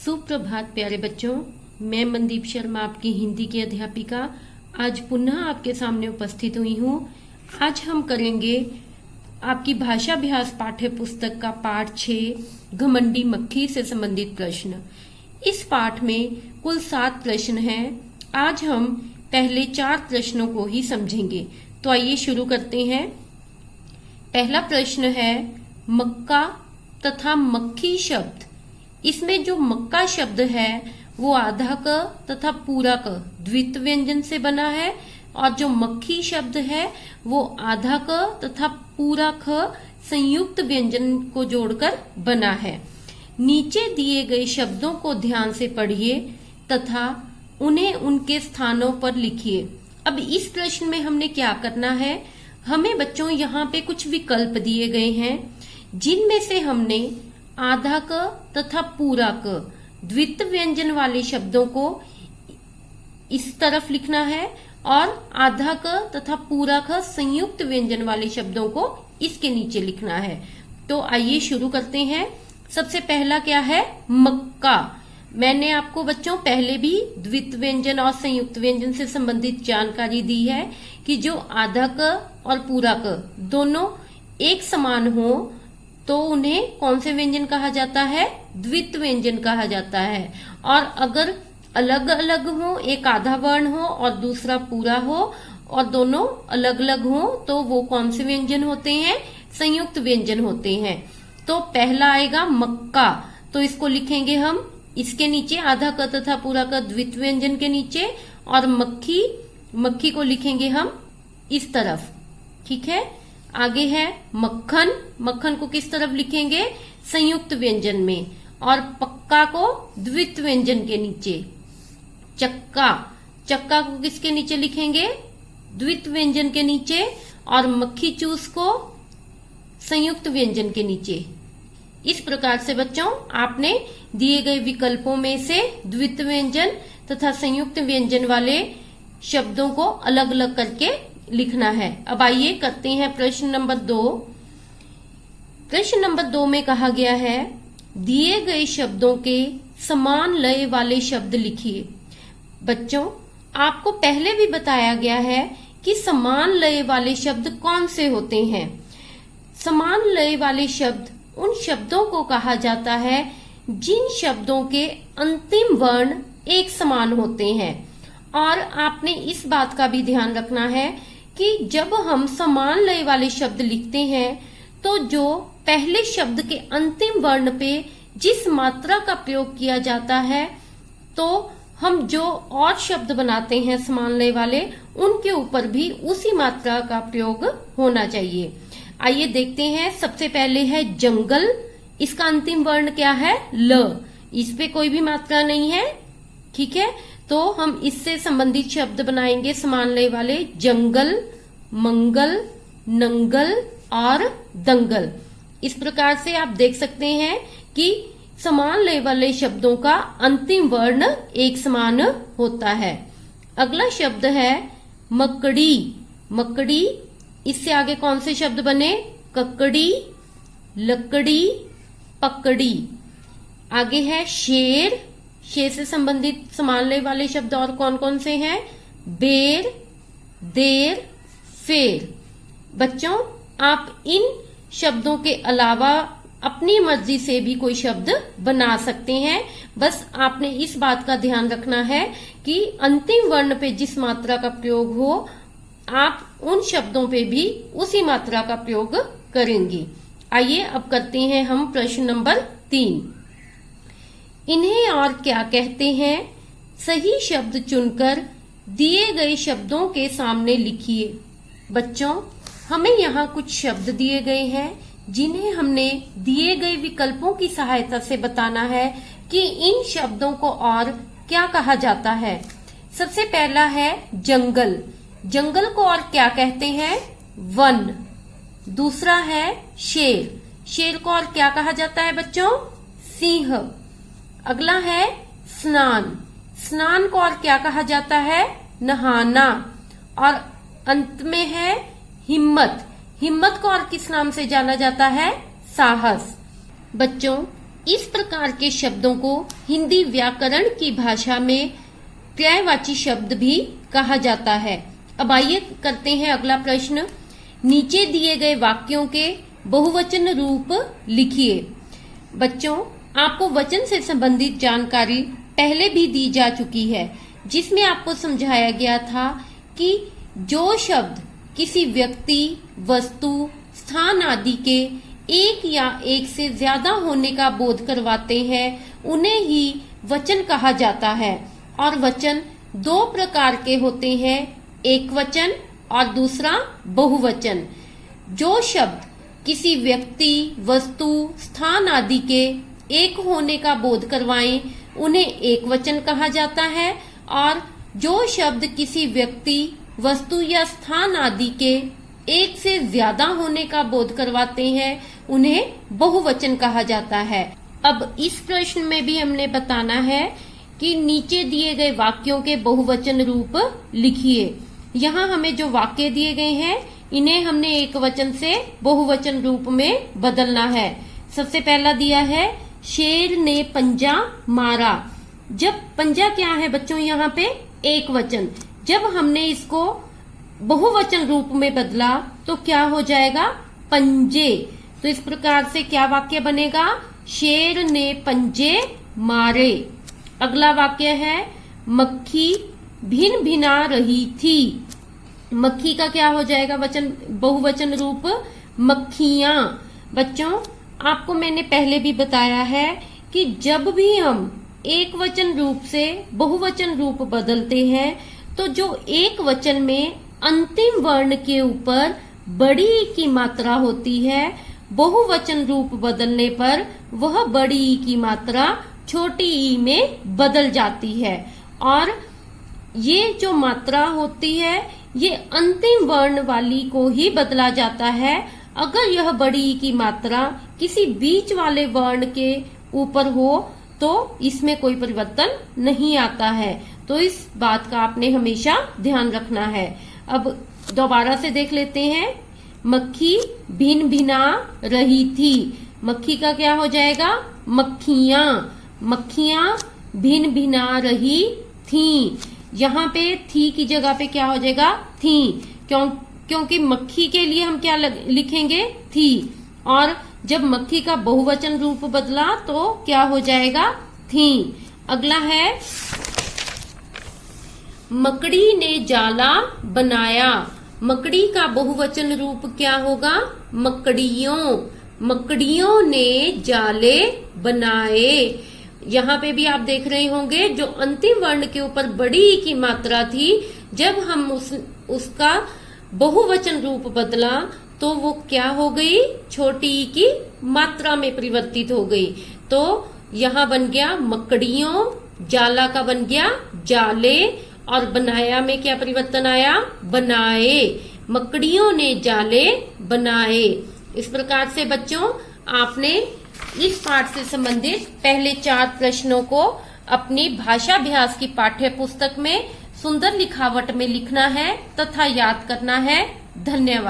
सुप्रभात प्यारे बच्चों, मैं मनदीप शर्मा आपकी हिंदी की अध्यापिका आज पुनः आपके सामने उपस्थित हुई हूँ। आज हम करेंगे आपकी भाषाभ्यास पाठ्य पुस्तक का पाठ 6 घमंडी मक्खी से संबंधित प्रश्न। इस पाठ में कुल 7 प्रश्न हैं। आज हम पहले 4 प्रश्नों को ही समझेंगे। तो आइए शुरू करते हैं। पहला प्रश्न है मक्का तथा मक्खी शब्द। इसमें जो मक्का शब्द है वो आधा क तथा पूरा क द्वित्व व्यंजन से बना है और जो मक्खी शब्द है वो आधा क तथा पूरा ख संयुक्त व्यंजन को जोड़कर बना है। नीचे दिए गए शब्दों को ध्यान से पढ़िए तथा उन्हें उनके स्थानों पर लिखिए। अब इस प्रश्न में हमने क्या करना है, हमें बच्चों यहाँ पे कुछ विकल्प दिए गए हैं जिनमें से हमने आधा क तथा पूरा क द्वित्व व्यंजन वाले शब्दों को इस तरफ लिखना है और आधा क तथा पूरा ख संयुक्त व्यंजन वाले शब्दों को इसके नीचे लिखना है। तो आइए शुरू करते हैं। सबसे पहला क्या है, मक्का। मैंने आपको बच्चों पहले भी द्वित्व व्यंजन और संयुक्त व्यंजन से संबंधित जानकारी दी है कि जो आधा क और पूरा क दोनों एक समान हो तो उन्हें कौन से व्यंजन कहा जाता है, द्वित्व व्यंजन कहा जाता है। और अगर अलग अलग हो, एक आधा वर्ण हो और दूसरा पूरा हो और दोनों अलग अलग हो तो वो कौन से व्यंजन होते हैं, संयुक्त व्यंजन होते हैं। तो पहला आएगा मक्का, तो इसको लिखेंगे हम इसके नीचे आधा क तथा पूरा क द्वित्व व्यंजन के नीचे, और मक्खी को लिखेंगे हम इस तरफ। ठीक है। आगे है मक्खन। मक्खन को किस तरफ लिखेंगे, संयुक्त व्यंजन में, और पक्का को द्वित्व व्यंजन के नीचे। चक्का को किसके नीचे लिखेंगे, द्वित्व व्यंजन के नीचे, और मक्खी चूस को संयुक्त व्यंजन के नीचे। इस प्रकार से बच्चों आपने दिए गए विकल्पों में से द्वित्व व्यंजन तथा संयुक्त व्यंजन वाले शब्दों को अलग अलग करके लिखना है। अब आइए करते हैं प्रश्न नंबर 2। प्रश्न नंबर 2 में कहा गया है दिए गए शब्दों के समान लय वाले शब्द लिखिए। बच्चों आपको पहले भी बताया गया है कि समान लय वाले शब्द कौन से होते हैं। समान लय वाले शब्द उन शब्दों को कहा जाता है जिन शब्दों के अंतिम वर्ण एक समान होते हैं। और आपने इस बात का भी ध्यान रखना है कि जब हम समान लय वाले शब्द लिखते हैं तो जो पहले शब्द के अंतिम वर्ण पे जिस मात्रा का प्रयोग किया जाता है, तो हम जो और शब्द बनाते हैं समान लय वाले उनके ऊपर भी उसी मात्रा का प्रयोग होना चाहिए। आइए देखते हैं। सबसे पहले है जंगल। इसका अंतिम वर्ण क्या है, ल। इस पे कोई भी मात्रा नहीं है। ठीक है। तो हम इससे संबंधित शब्द बनाएंगे समान लय वाले, जंगल, मंगल, नंगल और दंगल। इस प्रकार से आप देख सकते हैं कि समान लय वाले शब्दों का अंतिम वर्ण एक समान होता है। अगला शब्द है मकड़ी। मकड़ी, इससे आगे कौन से शब्द बने, ककड़ी, लकड़ी, पकड़ी। आगे है शेर। शेर से संबंधित समान लय वाले शब्द और कौन कौन से हैं, बेर, देर, फेर। बच्चों आप इन शब्दों के अलावा अपनी मर्जी से भी कोई शब्द बना सकते हैं। बस आपने इस बात का ध्यान रखना है कि अंतिम वर्ण पे जिस मात्रा का प्रयोग हो आप उन शब्दों पे भी उसी मात्रा का प्रयोग करेंगे। आइए अब करते हैं हम प्रश्न नंबर 3। इन्हें और क्या कहते हैं, सही शब्द चुनकर दिए गए शब्दों के सामने लिखिए। बच्चों हमें यहाँ कुछ शब्द दिए गए हैं जिन्हें हमने दिए गए विकल्पों की सहायता से बताना है कि इन शब्दों को और क्या कहा जाता है। सबसे पहला है जंगल। जंगल को और क्या कहते हैं, वन। दूसरा है शेर। शेर को और क्या कहा जाता है बच्चों, सिंह। अगला है स्नान। स्नान को और क्या कहा जाता है, नहाना। और अंत में है हिम्मत। हिम्मत को और किस नाम से जाना जाता है, साहस। बच्चों इस प्रकार के शब्दों को हिंदी व्याकरण की भाषा में पर्यायवाची शब्द भी कहा जाता है। अब आइए करते हैं अगला प्रश्न। नीचे दिए गए वाक्यों के बहुवचन रूप लिखिए। बच्चों, आपको वचन से संबंधित जानकारी पहले भी दी जा चुकी है, जिसमें आपको समझाया गया था कि जो शब्द किसी व्यक्ति, वस्तु, स्थान आदि के एक या एक से ज्यादा होने का बोध करवाते हैं, उन्हें ही वचन कहा जाता है। और वचन दो प्रकार के होते हैं, एक वचन और दूसरा बहुवचन। जो शब्द किसी व्यक्ति, वस्तु, स्थान आदि के एक होने का बोध करवाएं, उन्हें एक वचन कहा जाता है। और जो शब्द किसी व्यक्ति, वस्तु या स्थान आदि के एक से ज्यादा होने का बोध करवाते हैं, उन्हें बहुवचन कहा जाता है। अब इस प्रश्न में भी हमने बताना है कि नीचे दिए गए वाक्यों के बहुवचन रूप लिखिए। यहाँ हमें जो वाक्य दिए गए हैं, इन्हें हमने एक वचन से बहुवचन रूप में बदलना है। सबसे पहला दिया है, शेर ने पंजा मारा। जब पंजा क्या है बच्चों, यहाँ पे एक वचन। जब हमने इसको बहुवचन रूप में बदला तो क्या हो जाएगा, पंजे। तो इस प्रकार से क्या वाक्य बनेगा, शेर ने पंजे मारे। अगला वाक्य है, मक्खी भिन भिना रही थी। मक्खी का क्या हो जाएगा वचन, बहुवचन रूप, मक्खियां। बच्चों, आपको मैंने पहले भी बताया है कि जब भी हम एक वचन रूप से बहुवचन रूप बदलते हैं, तो जो एक वचन में अंतिम वर्ण के ऊपर बड़ी ई की मात्रा होती है, बहुवचन रूप बदलने पर वह बड़ी ई की मात्रा छोटी ई में बदल जाती है। और ये जो मात्रा होती है, ये अंतिम वर्ण वाली को ही बदला जाता है। अगर यह बड़ी ई की मात्रा किसी बीच वाले वर्ण के ऊपर हो तो इसमें कोई परिवर्तन नहीं आता है। तो इस बात का आपने हमेशा ध्यान रखना है। अब दोबारा से देख लेते हैं, मक्खी भिन भिना रही थी। मक्खी का क्या हो जाएगा, मक्खियां। मक्खियां भिन भिना रही थी। यहाँ पे थी की जगह पे क्या हो जाएगा, थी। क्योंकि मक्खी के लिए हम क्या लिखेंगे, थी। और जब मक्खी का बहुवचन रूप बदला तो क्या हो जाएगा, थी। अगला है, मकड़ी ने जाला बनाया। मकड़ी का बहुवचन रूप क्या होगा, मकड़ियों। मकड़ियों ने जाले बनाए। यहाँ पे भी आप देख रहे होंगे, जो अंतिम वर्ण के ऊपर बड़ी ई की मात्रा थी, जब हम उसका बहुवचन रूप बदला तो वो क्या हो गई, छोटी ई की मात्रा में परिवर्तित हो गई। तो यहाँ बन गया मकड़ियों, जाला का बन गया जाले, और बनाया में क्या परिवर्तन आया, बनाए। मकड़ियों ने जाले बनाए। इस प्रकार से बच्चों, आपने इस पाठ से संबंधित पहले 4 प्रश्नों को अपनी भाषाभ्यास की पाठ्य पुस्तक में सुंदर लिखावट में लिखना है तथा याद करना है। धन्यवाद।